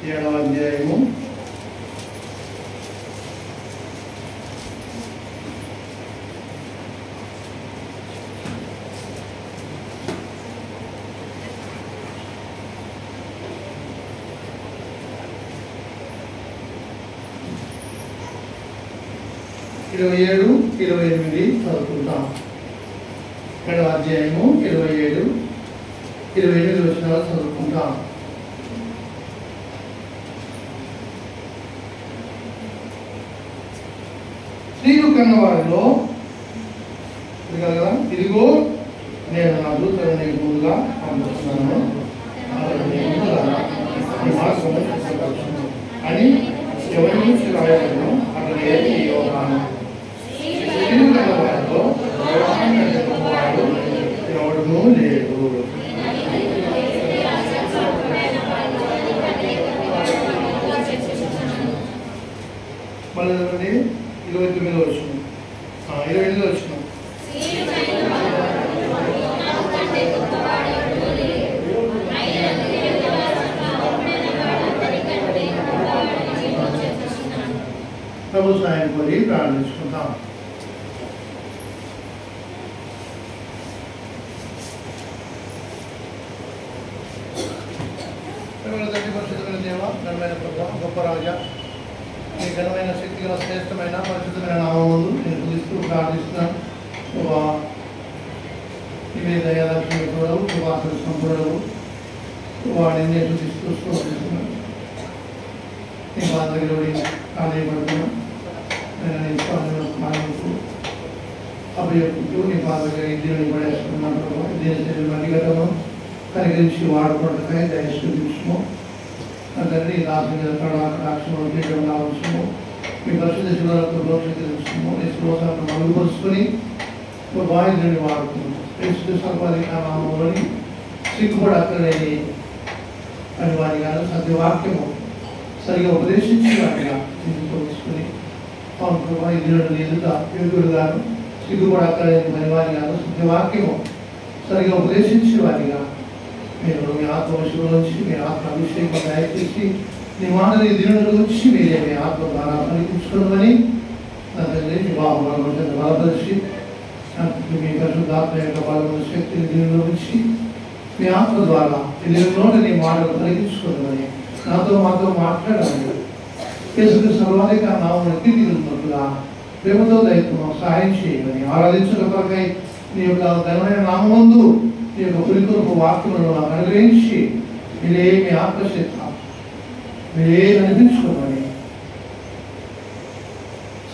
7వ అధ్యాయము 27, 28 చదువుకుంటాం. 7వ అధ్యాయము 27, 28 వచనాలు చదువుకుంటాం. స్త్రీలు కన్నవారిలో ఇదిగో నేను నా దూతను నీకు ముందుగా పంపిస్తున్నాను అని ఎవరి నుంచి రాయలను అతను ఏది యోహాను. స్త్రీలు కన్నవారిలో వాడు ఎవడునూ లేడు. మళ్ళీ 29 వచ్చిన 28 వచ్చిన ప్రభు సాయం కోరి ప్రార్థించుకుంటాం. పరిశుద్ధమైన దేవ, ఘనమైన ప్రభు, గొప్ప రాజా, మీ ఘనమైన శక్తి గల శ్రేష్టమైన పరిశుద్ధమైన నామముందు నేను పిలుస్తూ ప్రార్థిస్తున్నాను. ఇవే దయాలక్ష్మి చూడవు, కృపాసన సంపూర్ణవు, వాడిని నేను తీసుకొస్తూ నీ బాధ దగ్గర ఆలయపడుతున్నాను. నేను నీ స్వామికు అభయపుతూ నీ బాధ దగ్గర ఇద్దరిని పడేస్తున్నాను. ప్రభావ దేశ మధ్యగతము కనికరించి వాడుకుంటున్నాయి దయచేసుము. అందరినీ రాసిన కడాక్షము చేయడం రావచ్చుము. మీ పరిశుద్ధ శివరాత్రి ప్రోత్సహించము. నీ శ్రోతాలను మరుగుపరుచుకొని బాధ్యతని వాడుతున్నాం. నామంలోని సిగ్గుపడి అక్కడలేని అని వారి గారు సత్యవాక్యము సరిగా ఉపదేశించి వాటిగా తీసుకొని పవన్ ప్రభా ఇద్దరు ఎదుట యోగుడు గారు సిగ్గుపడి అక్కడలేని పని వారి గారు సత్యవాక్యము సరిగా ఉపదేశించి వారిగా మీరు మీ ఆత్మశివ నుంచి మీ ఆత్మ అభిషేకం దయచేసి నీ మాటని దినుల నుంచి మీరే మీ ఆత్మ ద్వారా పలికించుకోమని నా తండ్రి మీ బాబు బలపరిచి మీ పరిశుద్ధాత్మ యొక్క బలమైన శక్తిని దినుల నుంచి మీ ఆత్మ ద్వారా నోట నీ మాటలు పలికించుకోమని నాతో మాతో మాట్లాడాలి. కేసుకు సర్వాధిక నామం ఎత్తిదిగుతున్నట్టుగా ప్రేమతో దయతో సహాయం చేయమని ఆరాధించడం కొరకై నీ యొక్క ఘనమైన నామందు నీ యొక్క పులికొరకు వాక్యములను నాకు అనుగ్రహించి మీరే మీ ఆత్మశక్తి మీరే అనిపించుకోమని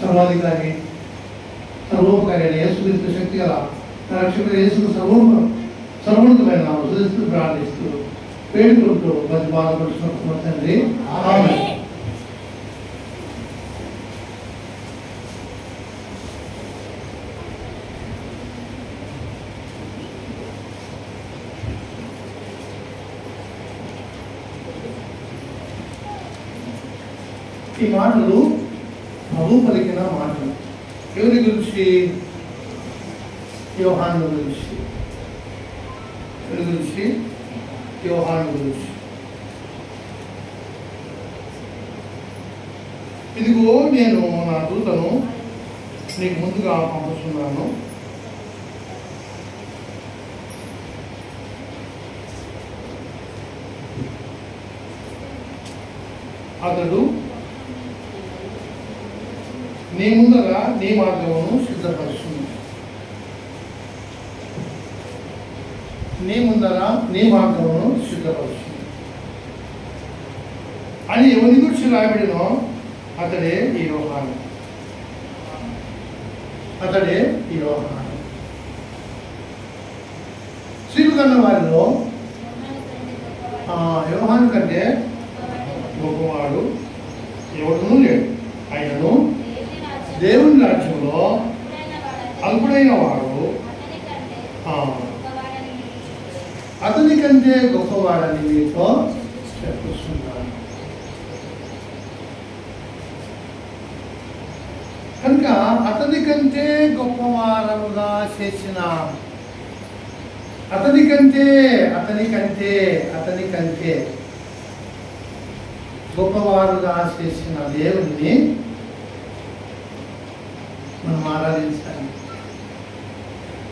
సర్వాధికారి సర్వోపకారి యేసుక్రీస్తు శక్తి గల రక్షకుడు యేసు సర్వోన్నతమైన నామమున స్తుతిస్తూ ప్రార్థిస్తూ వేడుకుంటూ ప్రతి బాధపడుతున్న తండ్రి ఆమేన్. ఈ మాటలు ప్రభు పలికిన మాటలు ఎవరి గురించి? యోహాను గురించి. ఎవరి గురించి? యోహాను గురించి. ఇదిగో నేను నా దూతను నీకు ముందుగా పంపుతున్నాను. అతడు నీ ముందర నీ మార్గమును సిద్ధపరుస్తుంది. నీ ముందర నీ మార్గమును సిద్ధపరుస్తుంది అని ఎవరి గురించి రాయబడినో అతడే ఈ యోహాను. అతడే ఈ యోహాను. స్త్రీలు కన్న వారిలో యోహాను కంటే గొప్పవాడు ఎవడునూ లేడు. ఆయనను దేవుని రాజ్యంలో అల్పుడైన వాడు అతని కంటే గొప్పవాడని మీతో చెప్పుతున్నాను. కనుక అతని కంటే గొప్పవారముగా చేసిన అతని కంటే గొప్పవారుగా చేసిన దేవుణ్ణి మనం ఆరాధించాలి.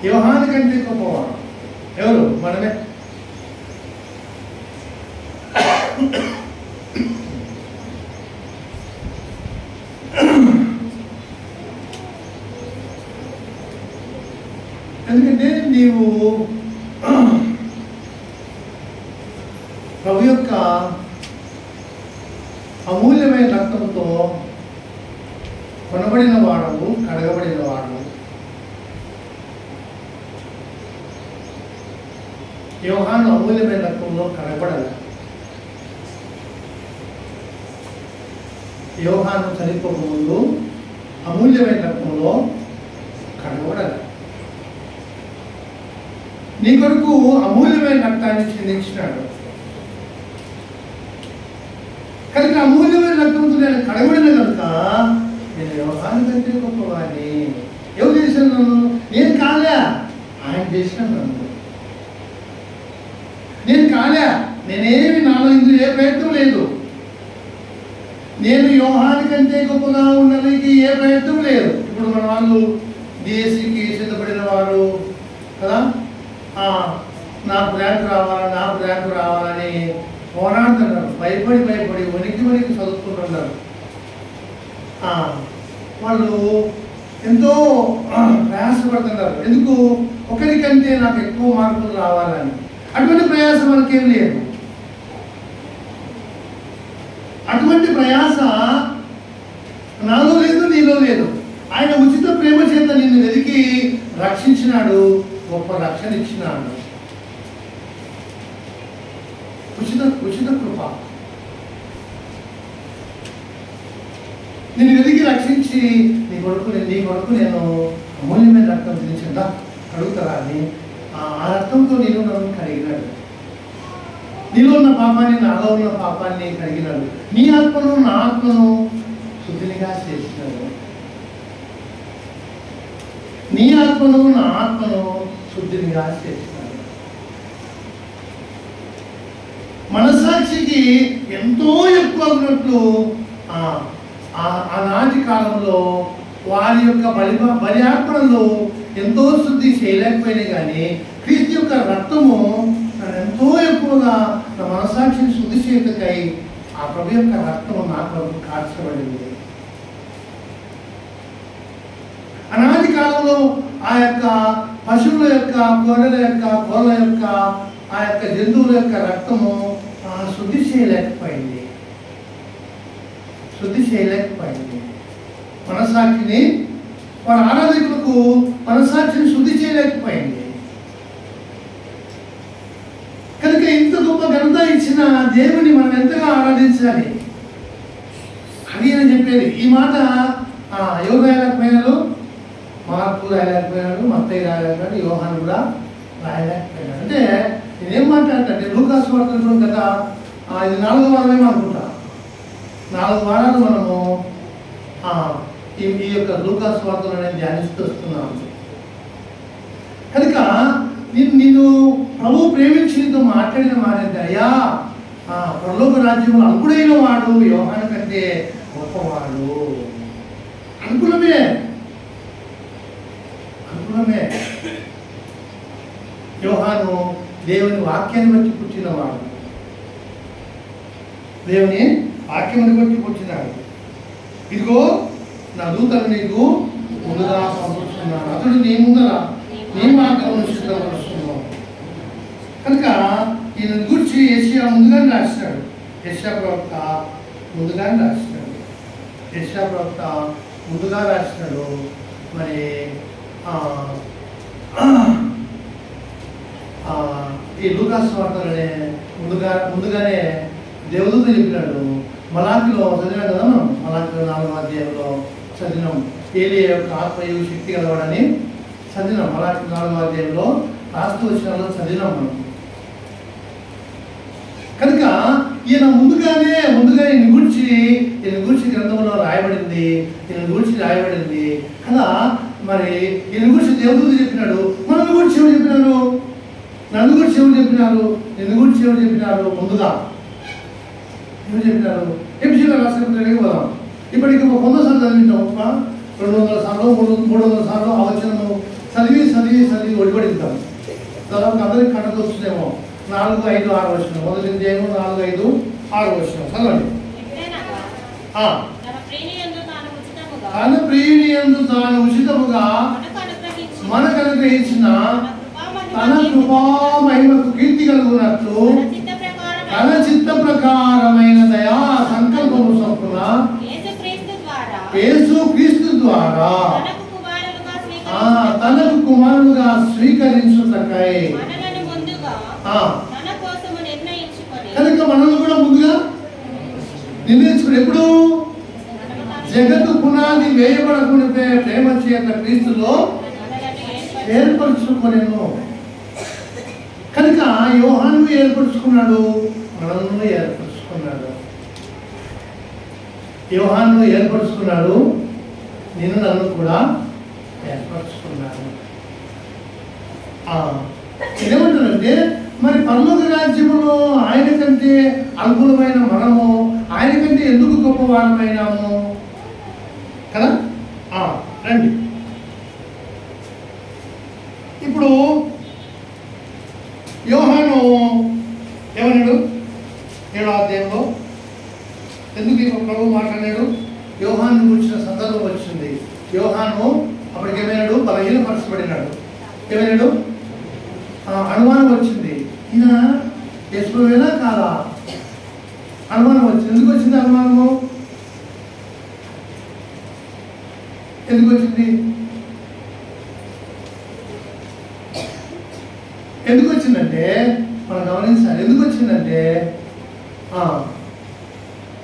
యోహాను కంటే గొప్పవాడు ఎవరు? మనమే. ఎందుకంటే నీవు ప్రభు యొక్క అమూల్యమైన రక్తంతో కొనబడిన వాడవు, కడగబడిన వాడవు. యోహాను అమూల్యమైన రక్తంలో కడగబడాలి. యోహాను చనిపోకముందు అమూల్యమైన రక్తంలో కడగబడాలి. నీ కొరకు అమూల్యమైన రక్తాన్ని చిందించినాడు కనుక అమూల్యమైన రక్తంతో నేను కడగబడిన కనుక నేను యోహాను కంటే గొప్పవాడిని. ఎవరు చేశాను నన్ను? నేను కాలే, ఆయన చేసినాను నన్ను. నేను కాలే, నేనేమి నాలో ఇందులో ఏ ప్రయత్నం లేదు. నేను యోహాను కంటే గొప్పగా ఉండడానికి ఏ ప్రయత్నం లేదు. ఇప్పుడు మన వాళ్ళు డిఎస్సికి సిద్ధపడిన వారు కదా, నాకు ర్యాంక్ రావాలని పోరాడుతున్నారు. భయపడి వణికి చదువుకుంటున్నారు. వాళ్ళు ఎంతో ప్రయాసపడుతున్నారు. ఎందుకు? ఒకరికంటే నాకు ఎక్కువ మార్కులు రావాలని. అటువంటి ప్రయాసం మనకేం లేదు. అటువంటి ప్రయాస నాలో లేదు, నీలో లేదు. ఆయన ఉచిత ప్రేమ చేత నిన్ను వెతికి రక్షించినాడు, గొప్ప రక్షణ ఇచ్చినాడు. ఉచిత కృప. నిన్ను వెతికి రక్షించి నీ కొడుకు నేను అమూల్యమైన రక్తం తినిచిందా అడుగుతారా అని ఆ రక్తంతో నన్ను కడిగినాడు. నీలో ఉన్న పాపాన్ని, నాలో ఉన్న పాపాన్ని కడిగినాడు. నీ ఆత్మను, నా ఆత్మను శుద్ధినిగా చేసినాడు. నీ ఆత్మను, నా ఆత్మను శుద్ధినిగా చేసినాడు. మనస్సాక్షికి ఎంతో ఎక్కువ ఉన్నట్లు ఆనాటి కాలంలో వారి యొక్క బలియార్పణలో ఎంతో శుద్ధి చేయలేకపోయినా కానీ క్రీస్తు యొక్క రక్తము ఎంతో ఎక్కువగా నా మనస్సాక్షిని శుద్ధి చేయటకై ఆ ప్రభు యొక్క రక్తము నా ప్రభు కార్చబడింది. అనాది కాలంలో ఆ యొక్క పశువుల యొక్క, గొర్రెల యొక్క, కోళ్ళ యొక్క, ఆ యొక్క జంతువుల యొక్క రక్తము శుద్ధి చేయలేకపోయింది. మనస్సాక్షిని, వారి ఆరాధకులకు మనస్సాక్షిని శుద్ధి చేయలేకపోయింది. కనుక ఇంత గొప్ప ఘనత ఇచ్చిన దేవుని మనం ఎంతగా ఆరాధించాలి అది అని చెప్పేది. ఈ మాట ఎవరు రాయలేకపోయినారు? మార్కు రాయలేకపోయినాడు, మత్తయి రాయలేకపోయినాడు, యోహాను కూడా రాయలేకపోయినాడు. అంటే నేనేం మాట్లాడతాంటే లూకా సువార్తలో కదా ఇది 4వ వారమేమో అనుకుంటా. 4 వారాలు మనము ఈ యొక్క లూకా సువార్తలో నేను ధ్యానిస్తూ వస్తున్నాను. కనుక నిన్ను ప్రభు ప్రేమించితో మాట్లాడిన మాట అంటే, అయ్యా పరలోక రాజ్యంలో అల్పుడైన వాడు యోహాను కంటే గొప్పవాడు. అనుకూలమే. యోహాను దేవుని వాక్యాన్ని బట్టి పుట్టినవాడు. దేవుని వాక్యాన్ని బట్టి పుట్టినాడు. ఇదిగో నా దూతను నీకు ముందుగా పంపుతున్నాను, అతడు నీ ముందర నీ మార్గమును సిద్ధపరుస్తున్నావు. కనుక ఈయన గురించి యెషయా ముందుగానే రాసినాడు. యెషయా ప్రవక్త ముందుగా రాసినాడు. మరి ఈ లూకా సువార్తలోనే ముందుగానే దేవదూత చెప్పినాడు. మలాకిలో చదివాం కదా మనం. మలాకిలో 4వ అధ్యాయంలో చదివినాం. ఏలియా యొక్క ఆత్మయు శక్తి కలవాడని చదివినాం. మలాకి 4వ అధ్యాయంలో రాస్తూ వచ్చిన చదివినాం మనం. కనుక ఈయన ముందుగానే ఈయన గురించి గ్రంథంలో రాయబడింది కదా. మరి ఈయన గురించి దేవదూత చెప్పినాడు. మన గురించి ఎవరు చెప్పినారు? నన్ను గురించి ఎవరు చెప్పినారు? నిన్ను గురించి ఎవరు చెప్పినారు? ముందుగా ఏమని చెప్పినారు? ఎఫ్సీలో రాసిన పత్రికకి పోదాం. ఇప్పటికి 100 సార్లు చదివింటాం, 200 సార్లు 300 సార్లు ఆ వచనము చదివి ఒడిపడింటాం. దాదాపు అందరికి కట్టకు వస్తుందేమో. 4, 5, 6 వచనం. మొదటి అధ్యాయము 4, 5, 6 వచనం చదవండి. తన ప్రియుని యందు తాను ఉచితముగా మనకు అనుగ్రహించిన తన కృపా మహిమకు కీర్తి కలుగునట్లు తన చిత్త ప్రకారమైన దయా సంకల్పము చొప్పున యేసుక్రీస్తు ద్వారా తనకు కుమారులుగా స్వీకరించుటకై కనుక మనల్ని కూడా ముందుగా నిర్ణయించుకుని ఎప్పుడు జగత్తు పునాది వేయబడకుండా ప్రేమ చేత క్రీస్తులో ఏర్పరచుకునేను. కనుక యోహాను ఏర్పరచుకున్నాడు, మనల్ని ఏర్పరచుకున్నాడు. యోహాను ఏర్పరచుకున్నాడు, నేను నన్ను కూడా ఏర్పరచుకున్నాను. ఏమంటారంటే మరి పరలోక రాజ్యములో ఆయన కంటే అనుకూలమైన మనము ఆయన కంటే ఎందుకు గొప్పవారమైనాము కదా? రండి. ఇప్పుడు యోహాను ఏమన్నాడు 7వ అధ్యాయంలో? ఎందుకు ప్రభు మాట్లాడాడు? యోహాను గురించిన సందర్భం వచ్చింది. యోహాను అప్పటికేమైనాడు? బలహీనపరచబడినాడు. ఏమైనాడు? అనుమానం వచ్చింది, ఈయన యేసువేనా కాదా అనుమానం వచ్చింది. ఎందుకు వచ్చింది అనుమానము? ఎందుకు వచ్చింది? ఎందుకు వచ్చిందంటే మనం గమనించాలి. ఎందుకు వచ్చిందంటే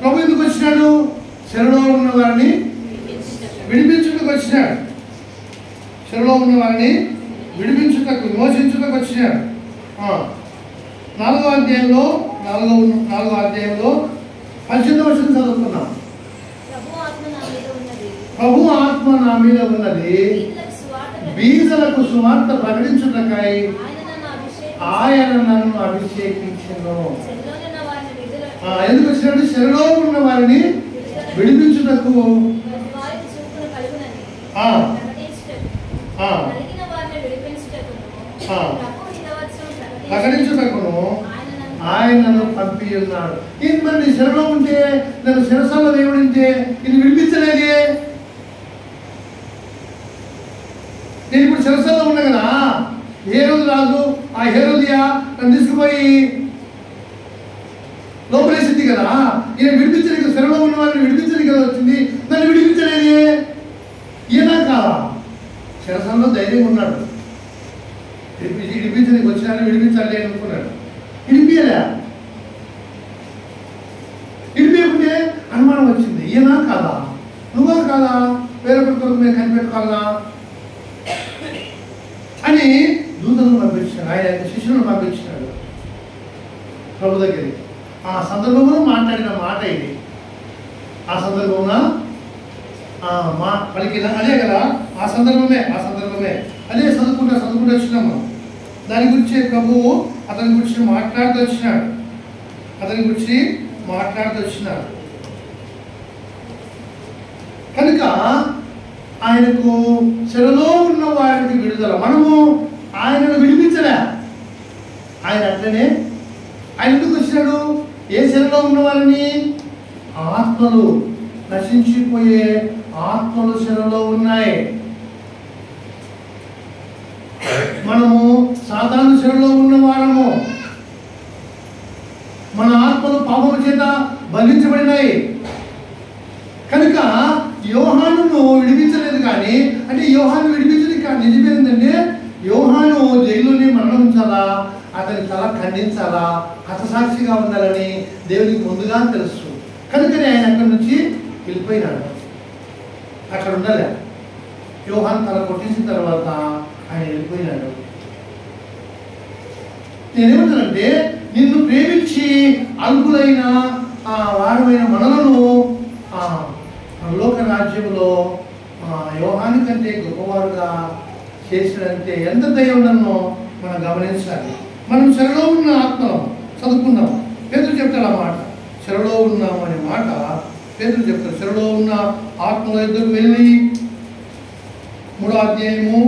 ప్రభు ఎందుకు వచ్చినాడు? చెరలో ఉన్న వారిని విడిపించుటకు వచ్చినాడు. చెరలో ఉన్న వారిని విడిపించుటకు విమోచించుటకు వచ్చినాడు. 4వ అధ్యాయంలో 18వ వచనం చదువుకున్నాం. ప్రభు ఆత్మ నా మీద ఉన్నది, బీదలకు సువార్త ప్రకటించుటకై ఆయన నన్ను అభిషేకించెను. ఎందుకు వచ్చినట్టు? చెరలో ఉన్న వారిని విడిపించుటకు, ప్రకటించుటకును ఆయనను పంపి ఉన్నాడు. ఇది మరి నీ చెరలో ఉంటే, నన్ను శిరసాల్లో దేవుడింటే ఇది విడిపించలేదే. నేను ఇప్పుడు శిరసాల్లో ఉన్నా కదా. హేరోదు రాజు ఆ హేరోదియా నన్ను తీసుకుపోయి లోపలేసింది కదా. ఈయన విడిపించలేదు, శిరలో ఉన్న వారిని విడిపించలేదు కదా వచ్చింది. నన్ను విడిపించలేదే. ఈయన కాదా? శిరసాల్లో ధైర్యం ఉన్నాడు. విడిపించడానికి వచ్చినారని విడిపించాలి అనుకున్నాడు. విడిపించలే. విడిపించకుంటే అనుమానం వచ్చింది, ఈయన కాదా, నువ్వా కాదా, వేరే కొరకు మేము కనిపెట్టుకోవాలా అని దూతలను పంపించాడు. ఆయన శిష్యులను పంపించినాడు ప్రభు దగ్గరికి. ఆ సందర్భంలో మాట్లాడిన మాట ఇది. ఆ సందర్భంలో మా పలికిన అదే కదా. ఆ సందర్భమే అదే చదువుకుంటూ వచ్చినాము. దాని గురించి ప్రభువు అతని గురించి మాట్లాడుతూ వచ్చినాడు. కనుక ఆయనకు చెరలో ఉన్న వారికి విడుదల. మనము ఆయనను విడిపించలే. ఆయన అట్లనే ఆయన ఎందుకు వచ్చినాడు? ఏ చెరలో ఉన్న వారిని? ఆత్మలు, నశించిపోయే ఆత్మలు చెరలో ఉన్నాయి. మనము సాధారణ చెరలో ఉన్న వారము. మన ఆత్మలు పాపము చేత బంధించబడినాయి. కనుక యోహానును విడిపించలేదు. కానీ అంటే యోహాను విడిపించదు కానీ నిజమేంటంటే యోహాను జైల్లోనే మరణించాలా, అతని తల ఖండించాలా, హతసాక్షిగా ఉండాలని దేవునికి ముందుగా తెలుసు. కనుకనే ఆయన అక్కడి నుంచి వెళ్ళిపోయినాడు. అక్కడ ఉండాలి. యోహాను తల కొట్టించిన తర్వాత ఆయన వెళ్ళిపోయినాడు. నేనేమంటానంటే నిన్ను ప్రేమించి అల్పులైన వారమైన మనలను పరలోక రాజ్యంలో యోహాను కంటే గొప్పవారుగా చేసినంటే ఎంత దయ ఉందన్నో మనం గమనించాలి. మనం చెరలో ఉన్న ఆత్మలం చదువుకున్నాం. పేతురు చెప్తాడు అన్నమాట. చెరలో ఉన్నాము అనే మాట పేతురు చెప్తారు. చెరలో ఉన్న ఆత్మల ఎదురు వెళ్ళి 3వ అధ్యాయము.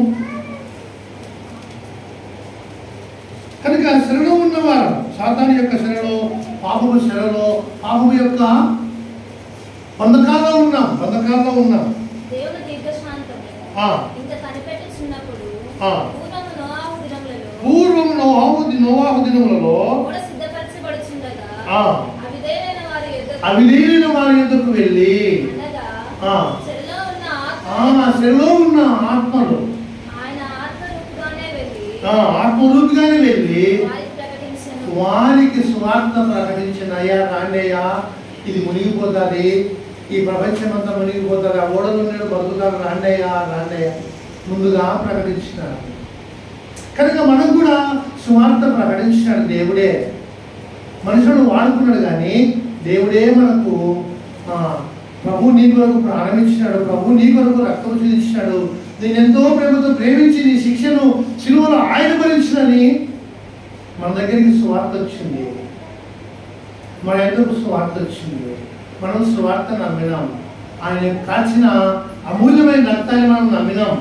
కనుక శరలో ఉన్నవారు సాతాను యొక్క శరలో, పాపము శరలో, పాపము యొక్క బంధకాల్లో ఉన్నాం. దేవుని దీర్ఘశాంతము ఇంత కనిపెట్టుచున్నప్పుడు పూర్వము నోవాహు దినములలో సిద్ధపరచబడుచుండగా అవిధేయులైన వారి యొద్దకు వెళ్ళి శరలో ఉన్న ఆత్మలు ఆత్మరూపుగానే వెళ్ళి వారికి స్వార్థ ప్రకటించిన, అయ్యా రాండయ్యా, ఇది మునిగిపోతుంది, ఈ ప్రపంచం అంతా మునిగిపోతుంది, ఆ ఓడలు నేను బతుకుతాను, రాండయ్యా ముందుగా ప్రకటించినాడు. కనుక మనం కూడా స్వార్థ ప్రకటించినాడు దేవుడే. మనుషుడు వాడుకున్నాడు కానీ దేవుడే మనకు ప్రభు నీ కొరకు ప్రారంభించినాడు, ప్రభు నీ కొరకు రక్తం చూపించినాడు, నేను ఎంతో ప్రేమతో ప్రేమించి నీ శిక్షను సిలువలో ఆయన భరించినని మన దగ్గరికి స్వార్థ వచ్చింది. మన ఎందుకు స్వార్థ వచ్చింది? మనం స్వార్థ నమ్మినాం. ఆయన కాల్చిన అమూల్యమైన రక్తాన్ని మనం నమ్మినాం.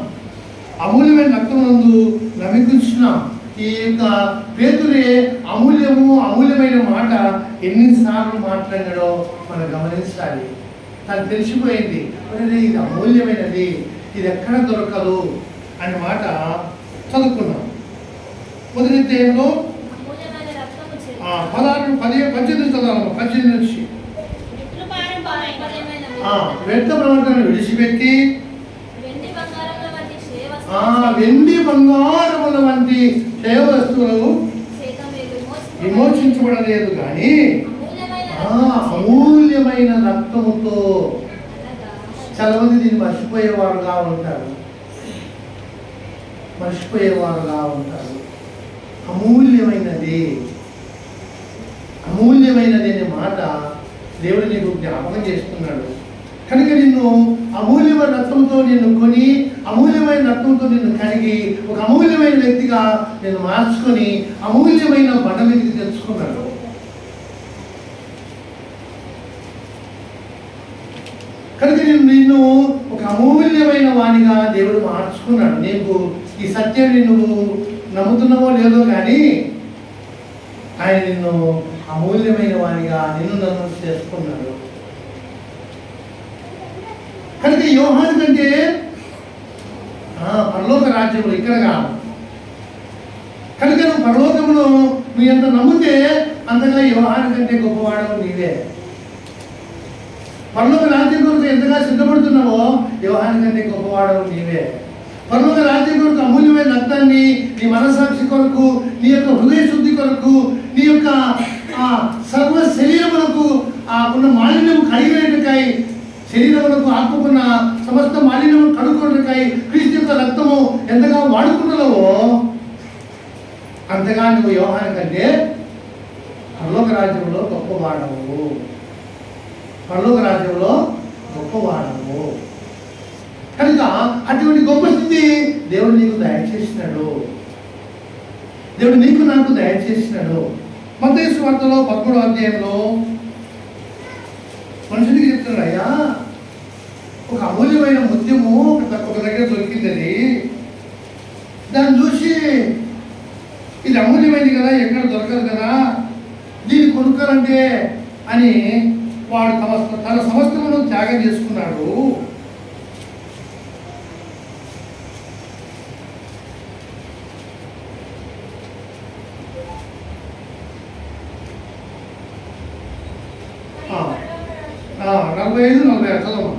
అమూల్యమైన రక్తం నందు నమ్మికుంటున్నాం. ఈ యొక్క పేతురే అమూల్యమైన మాట ఎన్నిసార్లు మాట్లాడాడో మనం గమనించాలి. తను తెలిసిపోయింది, ఇది అమూల్యమైనది, ఇది ఎక్కడ దొరకదు అనే మాట చదువుకున్నాం. మొదటి అధ్యాయంలో 18 చదవాలి. 18 నుంచి వ్యర్థ ప్రవర్తనను విడిచిపెట్టి వెండి బంగారముల వంటి క్షయ వస్తువులు విమోచించబడలేదు కానీ అమూల్యమైన రక్తముతో. చాలా మంది దీన్ని మర్చిపోయేవారుగా ఉంటారు. అమూల్యమైనది అనే మాట దేవుడు నీకు జ్ఞాపకం చేస్తున్నాడు. కనుక నిన్ను అమూల్యమైన రక్తంతో నిన్ను కొని, అమూల్యమైన రక్తంతో నిన్ను కడిగి, ఒక అమూల్యమైన వ్యక్తిగా నేను మార్చుకొని అమూల్యమైన బండ మీదకి తెచ్చుకున్నాడు. కనుక నిన్ను ఒక అమూల్యమైన వానిగా దేవుడు మార్చుకున్నాడు. నీకు ఈ సత్యాన్ని నువ్వు నమ్ముతున్నావో లేదో కానీ ఆయన నిన్ను అమూల్యమైన వానిగా నన్ను చేసుకున్నాడు. కనుక యోహాను కంటే పరలోక రాజ్యంలో ఇక్కడ కాదు. కనుక నువ్వు పరలోకంలో నువ్వు ఎంత నమ్మితే అంతగా యోహాను కంటే గొప్పవాడవు నీవే. పరలోక రాజ్యం కొరకు ఎంతగా సిద్ధపడుతున్నావో యోహాను కంటే గొప్పవాడవు నీవే. పరలోక రాజ్యం కొరకు అమూల్యమైన రక్తాన్ని నీ మనసాక్షి కొరకు, నీ యొక్క హృదయ శుద్ధి కొరకు, నీ యొక్క సర్వ శరీరములకు ఉన్న మాలిన్యము కడిగేటకై, శరీరములకు ఆత్మకున్న సమస్త మాలిన్యము కడుక్కోవటకై క్రీస్తు యొక్క రక్తము ఎంతగా వాడుకున్నావో అంతగా నువ్వు యోహాను కంటే పరలోక రాజ్యంలో గొప్పవాడవు. కనుక అటువంటి గొప్ప స్థితి దేవుడు నీకు దయచేసినాడు. దేవుడు నీకు నాకు దయచేసినాడు. మత్తయి సువార్తలో 13వ అధ్యాయంలో మనుషుడికి చెప్తున్నాడు, అయ్యా ఒక అమూల్యమైన ముత్యము ఒక దగ్గర దొరికింది, దాన్ని చూసి ఇది అమూల్యమైనది కదా, ఎక్కడ దొరకదు కదా, దీన్ని కొనుక్కోవాలంటే అని వాడు తన సమస్తమును త్యాగం చేసుకున్నాడు. ఆ 45-46 చదవమా.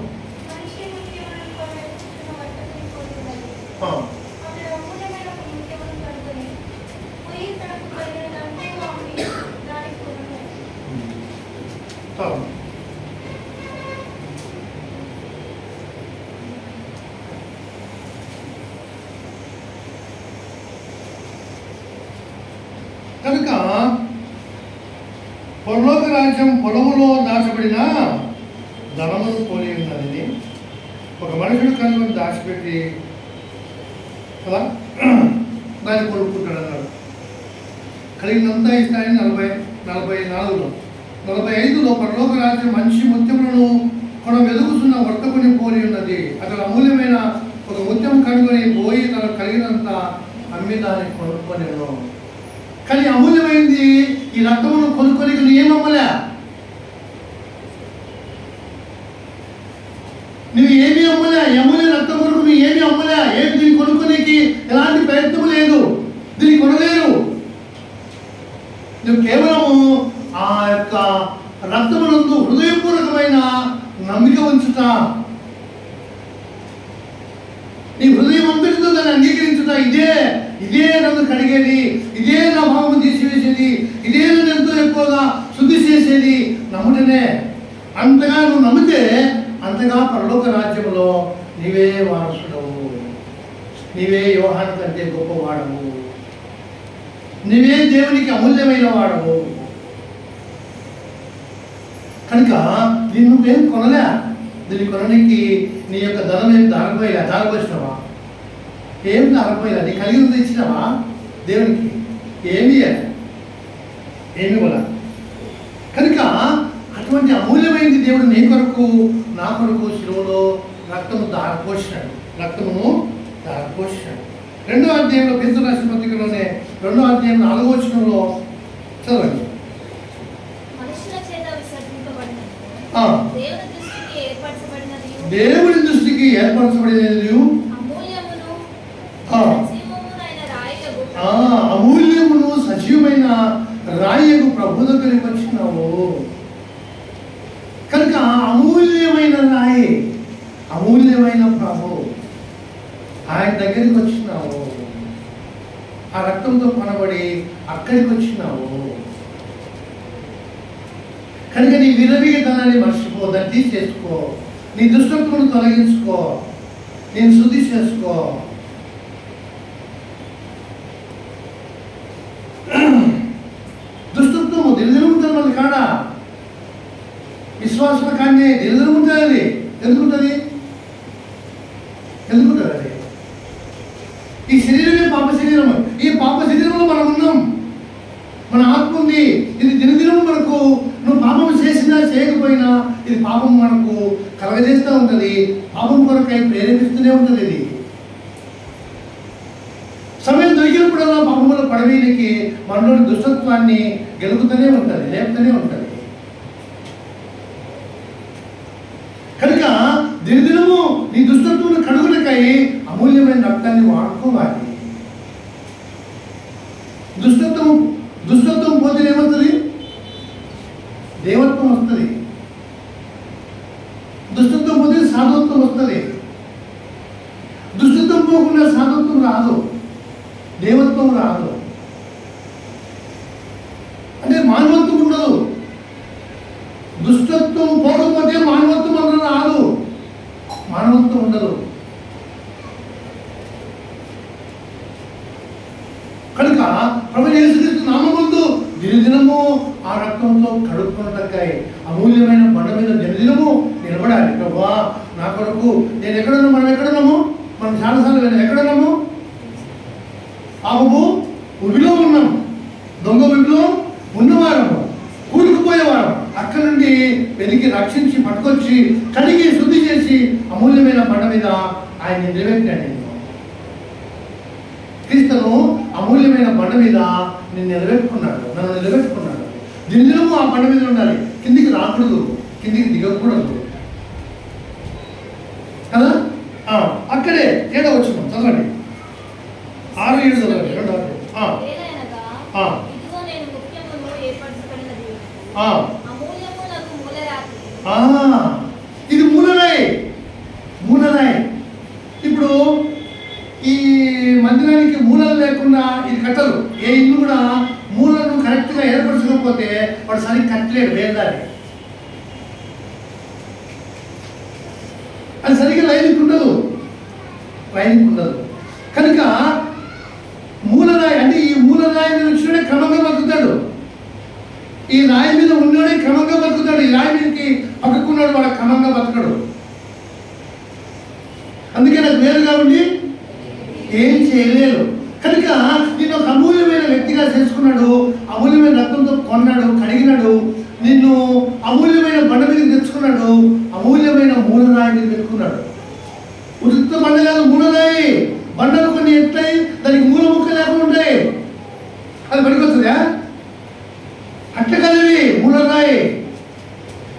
కనుక పరలోక రాజ్యం పొలములో దాచబడిన ధనమును పోలి ఉన్నది. ఒక మనుషుడు కనుగొని దాచిపెట్టి కదా దాన్ని కొనుక్కుంటాడు అన్నాడు. కలిగినంతా ఇస్తాయని 44లో 45లో పరలోక రాజ్యం మంచి ముత్యములను కొన వెదుగుతున్న వర్తకుని పోలి ఉన్నది. అతడు అమూల్యమైన ఒక ముత్యం కనుగొని పోయి తనకు కలిగినంత అమ్మి దాన్ని కొనుక్కొనేను. కానీ అమూల్యమైంది ఈ రక్తమును కొనుక్కొని నువ్వు ఏమమ్మలే, నువ్వు ఏమీ అమ్మలే. అమూల్య రక్తం కొరకు నువ్వు ఏమీ అమ్మలే. ఏమి దీన్ని కొనుక్కోనికి ఎలాంటి ప్రయత్నం లేదు, దీన్ని కొనలేరు. నువ్వు కేవలము ఆ యొక్క రక్తమునందు హృదయపూర్వకమైన నమ్మిక ఉంచుట, నీ హృదయం అంతటితో దాన్ని అంగీకరించుట, ఇదే నన్ను కడిగేది, ఇదే నా భావము తీసివేసేది, ఇదే నన్ను ఎంతో ఎక్కువగా శుద్ధి చేసేది నమ్ముటనే. అంతగా నువ్వు నమ్మితే అంతగా పరలోక రాజ్యంలో నీవే వారసుడవు, నీవే యోహాను కంటే గొప్పవాడవు, నీవే దేవునికి అమూల్యమైన వాడవు. కనుక దీన్ని నువ్వేం కొనలే. దీన్ని కొనడానికి నీ యొక్క ధనం ఏం దారిపోయినావా? ఏం దారిపోయినా నీ కలిగి ఇచ్చినావా దేవునికి? ఏమి కూడా. కనుక అటువంటి అమూల్యమైనది దేవుడు నీ కొరకు నా కొరకు శిలువలో రక్తమును దారిపోసినాడు. 2వ అధ్యాయంలో పేతురు రాసిన పత్రికలోనే 2వ అధ్యాయం 4వ వచనంలో చదవండి. దేవుని దృష్టికి ఏర్పరచబడినది అమూల్యమును సజీవమైన రాయకు ప్రభు దగ్గరికి వచ్చినావు. కనుక అమూల్యమైన రాయి, అమూల్యమైన ప్రభు ఆయన దగ్గరికి వచ్చినావు. ఆ రక్తంతో కొనబడి అక్కడికి వచ్చినావు. కనుక నీ విరవిగతనాన్ని మర్చిపో, దాన్ని తీసేసుకో, నీ దుష్టత్వను తొలగించుకో, నేను శుద్ధి చేసుకో. దుష్టత్వము దినదినముంటుంది మనది కాడా, విశ్వాసం కానీ దినదినముంటుంది. అది ఎందుకుంటుంది అది? ఈ శరీరమే పాప శరీరము. ఈ పాప శరీరంలో మనం ఉన్నాం, మన ఆత్మ ఉంది. ఇది దినదినము మనకు, నువ్వు పాపం చేసినా చేయకపోయినా ఇది పాపం మనకు కలగజేస్తూ ఉంటుంది, పాపం కొరకై ప్రేరేపిస్తూనే ఉంటుంది. ఇది సమయం దొరికినప్పుడల్లా పాపముల పడవీనికి మనలోని దుష్టత్వాన్ని గెలుపుతూనే ఉంటుంది, లేపుతూనే ఉంటుంది. కనుక దినదినము నీ దుష్టత్వం కడుగులకై అమూల్యమైన రక్తాన్ని వాడుకోవాలి. దుష్టత్వం పోతే ఏమవుతుంది? దేవత్వం వస్తుంది. దుష్టత్వం పోతే సాధుత్వం వస్తుంది. దుష్టత్వం పోకుండా సాధుత్వం రాదు, దేవత్వం రాదు. అంటే మానవత్వం ఉండదు. దుష్టత్వం పోకపోతే మానవత్వం అన్న రాదు, మానవత్వం ఉండదు. కనుక ప్రభువు యేసుక్రీస్తు నామముందు దినదినము ఆ రక్తంతో కడుక్కున్నటకై అమూల్యమైన బండ మీద దినదినము నిలబడాలి. ప్రభువా నా కొరకు నేను ఎక్కడున్నా, మనం ఎక్కడున్నాము? మనం చాలాసార్లు ఎక్కడున్నాము? పాపము ఉబిలో ఉన్నాం, దొంగ ఉబిలో ఉన్నవారము, కూరుకుపోయేవారం. అక్కడి నుండి వెతికి రక్షించి పట్టుకొచ్చి కడిగి శుద్ధి చేసి అమూల్యమైన బండ మీద ఆయన నిలబెట్టాడు. క్రీస్తును అమూల్యమైన బండ మీద నన్ను నిలబెట్టుకున్నాడు. దినదినము ఆ బండ మీద ఉండాలి, కిందికి రాకూడదు, కిందికి దిగకూడదు కదా. అక్కడే 7వ వచనం చదవండి, 6-7 చదవండి. 2వ ఇది మూలరాయి. ఇప్పుడు ఈ మందిరానికి మూలలు లేకుండా ఇది కట్టరు. ఏ ఇల్లు కూడా మూలను కరెక్ట్గా ఏర్పరచకపోతే వాడు సరిగ్గా కట్టలేడు, వేదాలి. అది సరిగ్గా లైనింగ్ ఉండదు. కనుక మూలరాయి అంటే ఈ మూలరాయి మీద వచ్చినోడే క్రమంగా బతుకుతాడు, ఈ రాయి మీద ఉన్నోడే క్రమంగా బతుకుతాడు. ఈ రాయి మీదకి పక్కకున్నాడు వాడు క్రమంగా బతకడు. అందుకే నాకు వేరుగా ఉండి ఏం చేయలేరు. కనుక నేను ఒక అమూల్యమైన వ్యక్తిగా చేసుకున్నాడు, అమూల్యమైన రక్తంతో కొన్నాడు, కడిగినాడు. నిన్ను అమూల్యమైన బండ మీద తెచ్చుకున్నాడు, అమూల్యమైన మూలరాయి మీద పెట్టుకున్నాడు. ఉచిత బండ కాదు, మూలరాయి. బండలు కొన్ని ఎత్తాయి, దానికి మూల ముక్క లేకుండా ఉంటాయి. అది పనికొస్తుందా? అట్ల కలివి మూలరాయి.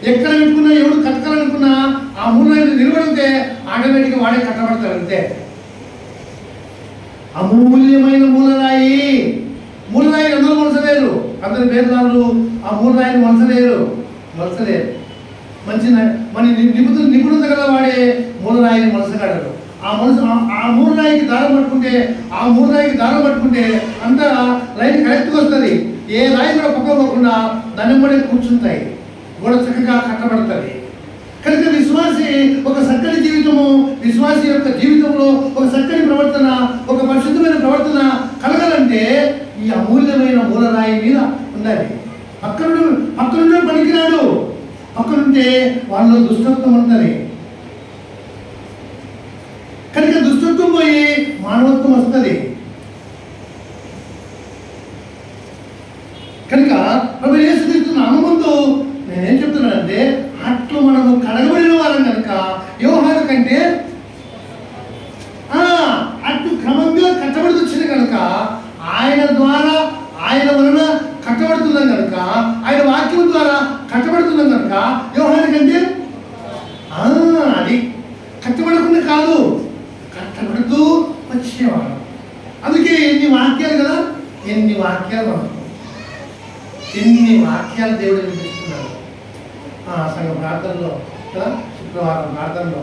ఎక్కడ పెట్టుకున్నా, ఎవడు కట్టాలనుకున్నా ఆ మూలరాయిని నిలబడితే ఆటోమేటిక్గా వాడే కట్టబడతాడు అంతే. అమూల్యమైన మూలరాయి. మూలరాయి అందరూ మొలసలేరు, అందరి పేరుదారులు ఆ మూలరాయిని మొలసలేరు. మంచి మన నిపుణత గల వాడే మూలరాయిని మొలసగాడరు. ఆ మూలరాయికి దారం పట్టుకుంటే అంతా లైన్ కరెక్ట్గా వస్తుంది. ఏ రాయి కూడా పక్క పోకుండా దాన్ని కూడా కూర్చుంటాయి, గోడ చక్కగా కట్టబడుతుంది. కనుక విశ్వాసి ఒక చక్కని జీవితము, విశ్వాసి యొక్క జీవితంలో ఒక చక్కని ప్రవర్తన, ఒక పరిశుద్ధమైన ప్రవర్తన కలగాలంటే ఈ అమూల్యమైన మూలరాయి మీద ఉండాలి. పక్కనుండే పనికిరాడు, పక్కనుంటే వాళ్ళలో దుష్టత్వం ఉంటుంది. కనుక దుష్టత్వం పోయి మానవత్వం వస్తుంది. కనుక ప్రభు యేసుక్రీస్తు నామముతో నేనేం చెప్తున్నానంటే, అట్లు మనము కడగబడిన వారం కనుక యోహాను కంటే అటు క్రమంగా కట్టబడి వచ్చింది కనుక ఆయన ద్వారా, ఆయన వలన కట్టబడుతున్నాం కనుక, ఆయన వాక్యం ద్వారా కట్టబడుతున్నాం కనుక యోహాను కంటే అది కట్టబడకుండా కాదు, కట్టబడుతూ వచ్చేవాడు. అందుకే ఎన్ని వాక్యాలు కదా, ఎన్ని వాక్యాలు దేవుడు వినిపిస్తున్నాడు సంఘ ప్రార్థనలో కదా, శుక్రవారం ప్రార్థనలో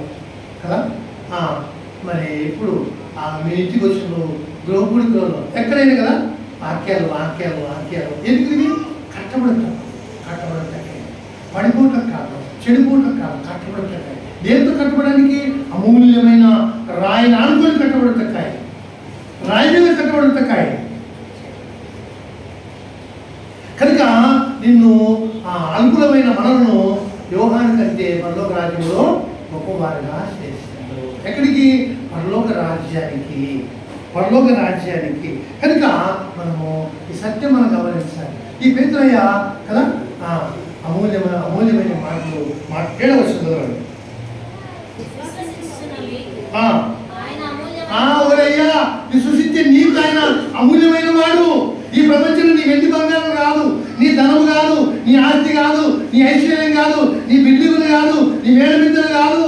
కదా. మరి ఇప్పుడు మీ ఇంటికి వచ్చిన గృహపుడిలో ఎక్కడైనా కదా వాక్యాలు ఎందుకు ఇది కట్టబడతాయి, పడిపోవటం కాదు, చెడిపోవటం కాదు, కట్టబడతాయి. దేంతో కట్టబడడానికి? అమూల్యమైన రాయిని ఆనుకొని కట్టబడతాయి, రాయి మీద కట్టబడతాయి. కనుక నిన్ను ఆ అనుకూలమైన మనలను యోహాను కంటే పరలోక రాజ్యంలో గొప్పవారిగా చేస్తాడు. ఎక్కడికి? పరలోక రాజ్యానికి. కనుక మనము ఈ సత్యం మనం గమనించాలి. ఈ పేతురయ్య కదా అమూల్యమైన మాటలు మాట్లాడవచ్చు చదవండి. ఓరయ్యా, నీ సృష్టించే నీకు ఆయన అమూల్యమైన వాడు. ఈ ప్రపంచంలో నీ వెండి బంగారం కాదు, నీ ధనము కాదు, నీ ఆస్తి కాదు, నీ ఐశ్వర్యం కాదు, నీ బిల్డింగులు కాదు, నీ మేడమిద్దలు కాదు.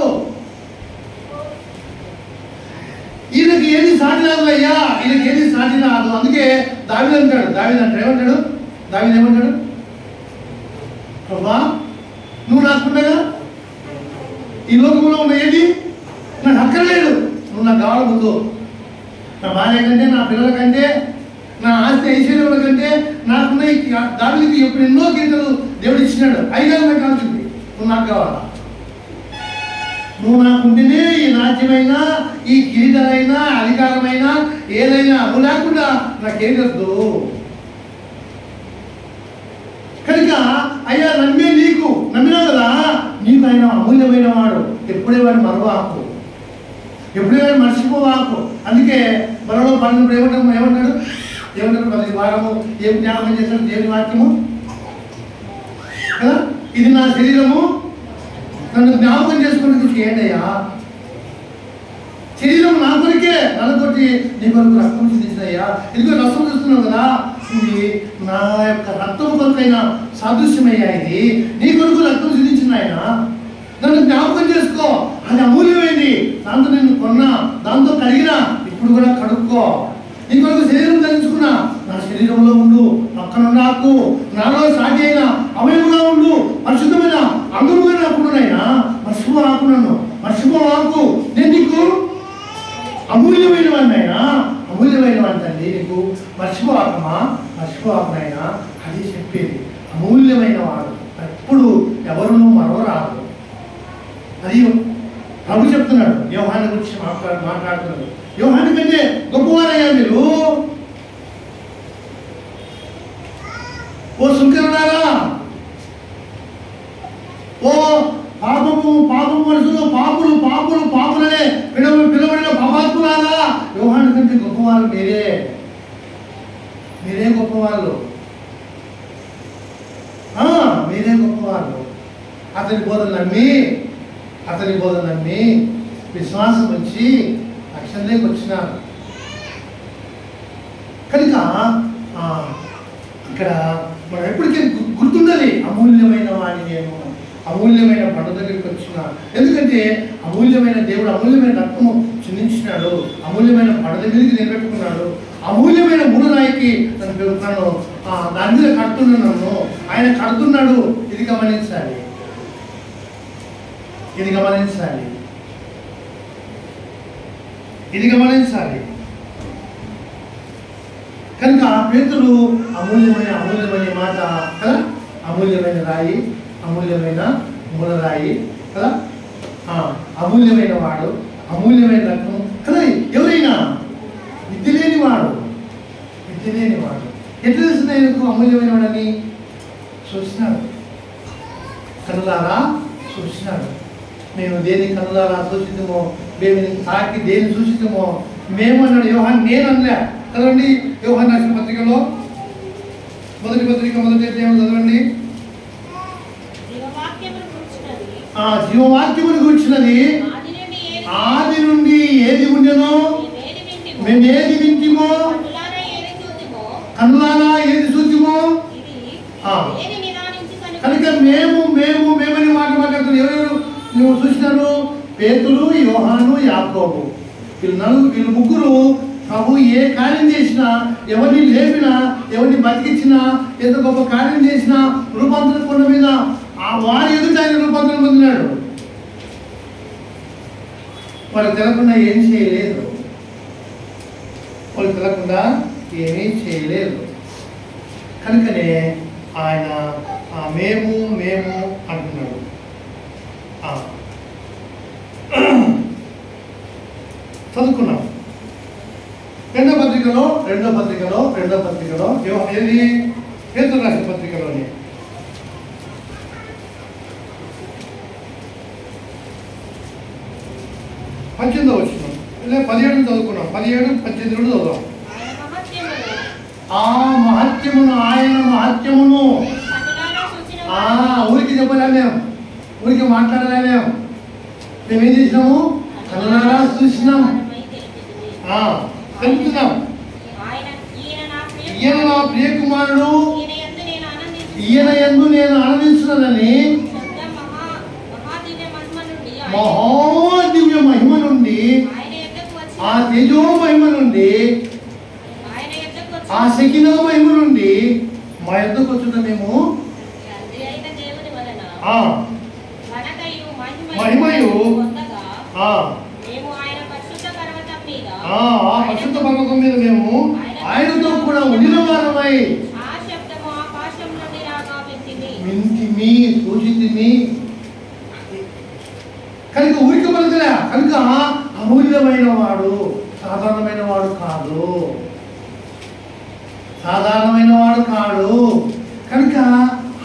ఈయనకి ఏది సాటి రాదు అయ్యా, ఈయనకి ఏది సాటి రాదు. అందుకే దావీదు ఏమంటాడు? ప్రభా, నువ్వు నాకుండగా ఈ లోకంలో ఉన్న ఏది నాకు అక్కర్లేదు, నువ్వు నాకు కావాలి ముందు. నా భార్య కంటే, నా పిల్లల కంటే, నా ఆస్తి ఐశ్వర్యముల కంటే నాకున్న దావీదుకి ఎప్పుడు ఎన్నో గీతలు దేవుడు ఇచ్చినాడు. ఐదారు నాకు కావాల్సింది, నువ్వు నాకు కావాలా. నువ్వు నాకుంటేనే ఈ రాజ్యమైనా, ఈ కిరీటమైనా, అధికారమైనా, ఏదైనా నువ్వు లేకుండా నాకేం వద్దు. కనుక అయ్యా నమ్మినావు కదా, నీకు ఆయన అమూల్యమైన వాడు. ఎప్పుడే వాడు మరవాకు, ఎప్పుడే వాడు మర్చిపోవాకు. అందుకే మనలో పన్నెండు ఏమంటాడు? ప్రతి వారము ఏం జ్ఞాపకం చేస్తాడు? దేవుని వాక్యము కదా, ఇది నా శరీరము, నన్ను జ్ఞాపకం చేసుకోవడానికి చేయండియా. శరీరం నా కొరికే నలగొట్టి నీ కొరకు రక్తం చూపించినయ్యా. ఇదిగో రక్తం చూస్తున్నావు కదా, ఇది నా యొక్క రక్తం కొరకైనా సాదృశ్యమయ్యా. ఇది నీ కొరకు రక్తం చూపించిన ఆయన, నన్ను జ్ఞాపకం చేసుకో. అది అమూల్యమైంది, దాంతో నేను కొన్నా, దాంతో కడిగినా, ఇప్పుడు కూడా కడుక్కో. నీ కొరకు శరీరం ధరించుకున్నా, నా శరీరంలో ఉండు, పక్కన నాకు, నాలో సాటి అయినా అవయముగా ఉండు, పరిశుద్ధమైన అందరుగా నాకున్నాయినా, మర్చిపోవాకు. నేను నీకు అమూల్యమైన వాడినైనా, అమూల్యమైన వాడి తండ్రి, నీకు మర్చిపోవాకునైనా అది చెప్పేది. అమూల్యమైన వాడు ఎప్పుడు ఎవరునూ మరవరాదు. అది ప్రభు చెప్తున్నాడు. యోహాను గురించి మాట్లాడుతున్నాడు. యోహాను కంటే గొప్పవారయ్యా మీరు. ఓ సుంకరులారా, ఓ పాపము మనుషులు, పాపులనే పిలవడిన పాపాత్ములారా, యోహాను కంటే గొప్పవాళ్ళు మీరే గొప్పవాళ్ళు, మీరే వారు అతని బోధన నమ్మి విశ్వాసం వచ్చి రక్షణలోకి వచ్చినారు. కనుక ఇక్కడ మనం ఎప్పటికీ గుర్తుండాలి, అమూల్యమైన వాడిని నేను, అమూల్యమైన పంట దగ్గరికి వచ్చిన. ఎందుకంటే అమూల్యమైన దేవుడు అమూల్యమైన రక్తము చిందించినాడు, అమూల్యమైన పంట దగ్గరికి నిలబెట్టుకున్నాడు, అమూల్యమైన మూలరాయికి నన్ను దాని మీద కడుతున్నాను, ఆయన కడుతున్నాడు. ఇది గమనించాలి. కనుక పేతురు అమూల్యమైన మాట కదా, అమూల్యమైన రాయి, అమూల్యమైన మూలరాయి కదా, అమూల్యమైన వాడు, అమూల్యమైన రత్నం కదా. ఎవరైనా విద్య లేనివాడు ఎట్లా తెలుస్తుంది ఆయనకు అమూల్యమైన వాడని? చూసినాడు, కనులారా చూసినాడు. మేము దేని కనులారా చూసిద్దామో, మేము తాకి దేని చూసిద్దామో మేము అన్నాడు యోహాన్. నేను అనలే చదవండి, యోహాన్ రాసిన పత్రికలో మొదటి అధ్యాయం చదవండి. జీవవాక్యమును గురించినది ఆది నుండి ఏది ఉండెనో, మేము ఏది వింటిమో, కన్నులారా ఏది చూసిమో. కనుక మేమని మాట్లాడుతున్నారు. ఎవరెవరు నువ్వు చూసినారు? పేతురు, యోహాను, యాకోబు. వీళ్ళు ముగ్గురు ప్రభు ఏ కార్యం చేసినా, ఎవరిని లేపినా, ఎవరిని బతికించినా, ఎంత గొప్ప కార్యం చేసినా రూపాంతర కొండ మీద వారి ఎదుట ఆయన రూపాంతరం పొందినాడు. వాళ్ళు తెలకుండా ఏమీ చేయలేదు. కనుకనే ఆయన మేము అంటున్నాడు. చదువుకున్నాం రెండో పత్రికలో ఏది పేతురు రాసిన పత్రికలోని 18వ వచనం, 17 చదువుకున్నాం. 17, 18 చదువుదాం. ఆయన మహత్యమును ఊరికి చెప్పలే, ఊరికి మాట్లాడలే. మేమేం చేసినాము? కనులారా చూసినాం, తెలుపుతున్నాం. ఈయన నా ప్రియ కుమారుడు, ఈయన యందు నేను ఆనందించున్నానని మహాదివ్య మహిమ నుండి, ఆ తేజో మహిమ నుండి, ఆ శకినా మహిమ నుండి మా యొద్దకు వచ్చిన మేము మహిమయు పరిశుద్ధ పర్వతం మీద మేము ఆయనతో కూడా ఉండిన వారమై వింటిమి, సూచితిమి. కనుక ఊరికి పలుకలే. కనుక అమూల్యమైన వాడు సాధారణమైన వాడు కాడు. కనుక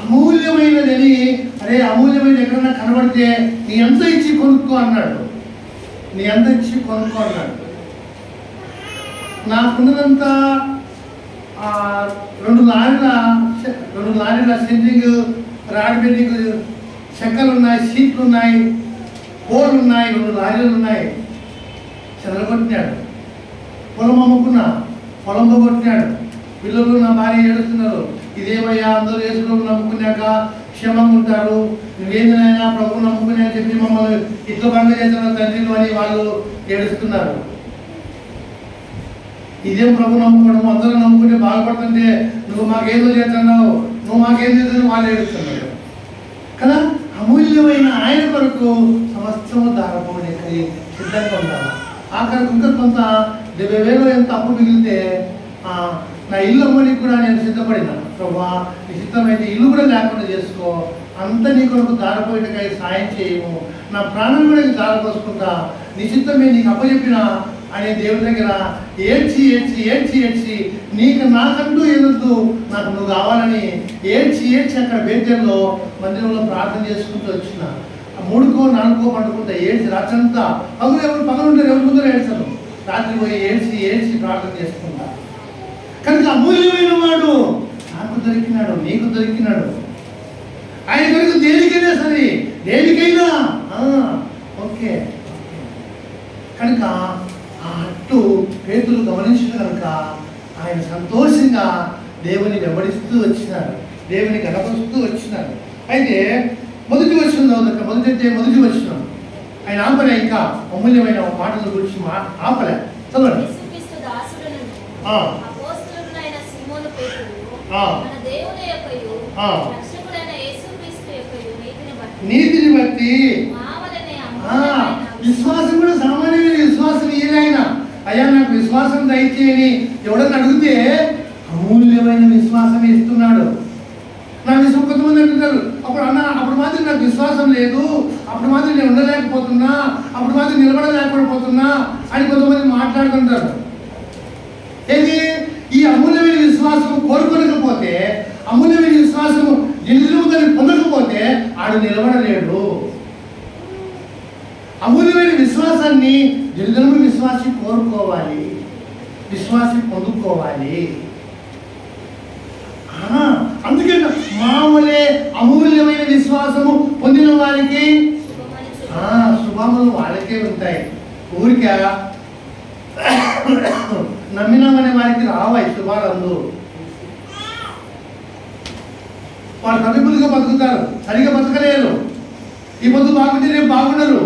అమూల్యమైనదని, అరే అమూల్యమైన ఎక్కడన్నా కనబడితే నీ ఎంత ఇచ్చి కొనుక్కో అన్నాడు. నాకున్నదంతా 2 లారీల సెంట్రింగ్, రాడ్ బెండింగ్ చెక్కలు ఉన్నాయి, సీట్లు ఉన్నాయి, పోలు ఉన్నాయి, 2 లారీలు ఉన్నాయి. చెదరగొట్టినాడు. పొలం అమ్ముకున్నా, పొలం పోగొట్టినాడు. పిల్లలు నా భార్య ఏడుస్తున్నారు. ఇదేమయ్యా, అందరూ యేసును నమ్ముకున్నాక క్షేమంగా ఉంటారు, నువ్వేందినైనా ప్రభువు నమ్ముకునే చెప్పి మమ్మల్ని ఇట్లా బంగ చేస్తున్న తండ్రిలు అని వాళ్ళు ఏడుస్తున్నారు. ఇదేం ప్రభు నమ్ముకోవడము, అందరూ నమ్ముకుంటే బాగుపడుతుంటే నువ్వు మాకేదో చేస్తున్నావు, నువ్వు మాకేం చేస్తున్నావు వాళ్ళు ఏడుస్తున్నారు కదా. అమూల్యమైన ఆయన కొరకు సమస్తము దారపోవడానికి సిద్ధంగా ఉండాలి. ఆఖరికి ఇంకా కొంత 70,000 ఎంత అప్పు మిగిలితే నా ఇల్లు అమ్మడానికి కూడా నేను సిద్ధపడినా. ప్రభా నీ సిద్ధమైతే ఇల్లు కూడా లేకుండా చేసుకో, అంత నీ కొరకు దారిపోయేటకై సాయం చేయము, నా ప్రాణం కూడా దారిపోసుకుంటా, నీ సిద్ధమే నీకు అప్పచెప్పినా అనే దేవుని దగ్గర ఏడ్చి నీకు నాకంటూ ఏదొద్దు, నాకు నువ్వు కావాలని ఏడ్చి అక్కడ బేతెల్లో మందిరంలో ప్రార్థన చేసుకుంటూ వచ్చిన 3కో 4కో పండుకుంటా ఏడ్చి రాత్రంతా. పగలుంటారు, ఎవరి ముందర ఏడ్చాను, రాత్రి పోయి ఏడ్చి ప్రార్థన చేసుకుంటా. కనుక అమూల్యమైన వాడు నాకు దొరికినాడు, నీకు దొరికినాడు. ఆయన కొరకు దేనికైనా సరే, దేనికైనా ఓకే. కనుక ఆ అట్టు పేతురు గమనించిన కనుక ఆయన సంతోషంగా దేవుని వెంబడిస్తూ వచ్చినారు, దేవుని గణపరుస్తూ వచ్చినారు. అయితే మొదటి వచనం మొదటి వచనం ఆయన ఆపలే, ఇంకా అమూల్యమైన మాటల గురించి ఆపలే. చదవండి. నీతిని బట్టి విశ్వాసం కూడా సామాన్యమైన విశ్వాసం ఏదైనా, అయ్యా నాకు విశ్వాసం దయచేయని ఎవడన్నా అడిగితే అమూల్యమైన విశ్వాసం ఇస్తున్నాడు. నా విశ్వాసం కొంతమంది అంటున్నారు, అప్పుడు మాత్రం నాకు విశ్వాసం లేదు, అప్పుడు మాత్రం నేను ఉండలేకపోతున్నా, అప్పుడు మాత్రం నిలబడలేకపోతున్నా అని కొంతమంది మాట్లాడుతుంటారు. ఏది ఈ అమూల్యమైన విశ్వాసం కోరుకోలేకపోతే, అమూల్యమైన విశ్వాసము నిలువుదని పొందకపోతే ఆడు నిలబడలేడు. అమూల్యమైన విశ్వాసాన్ని దినదినము విశ్వాసి కోరుకోవాలి, విశ్వాసి పొందుకోవాలి. అందుకే మామూలే అమూల్యమైన విశ్వాసము పొందిన వారికి శుభములు వాళ్ళకే ఉంటాయి. ఊరికే నమ్మినామనే వారికి రావాయి శుభాలందు. వాళ్ళు కవిపులుగా బతుకుతారు, సరిగా బతకలేరు. ఈ పొద్దు బాగుంటే రేపు బాగుండరు,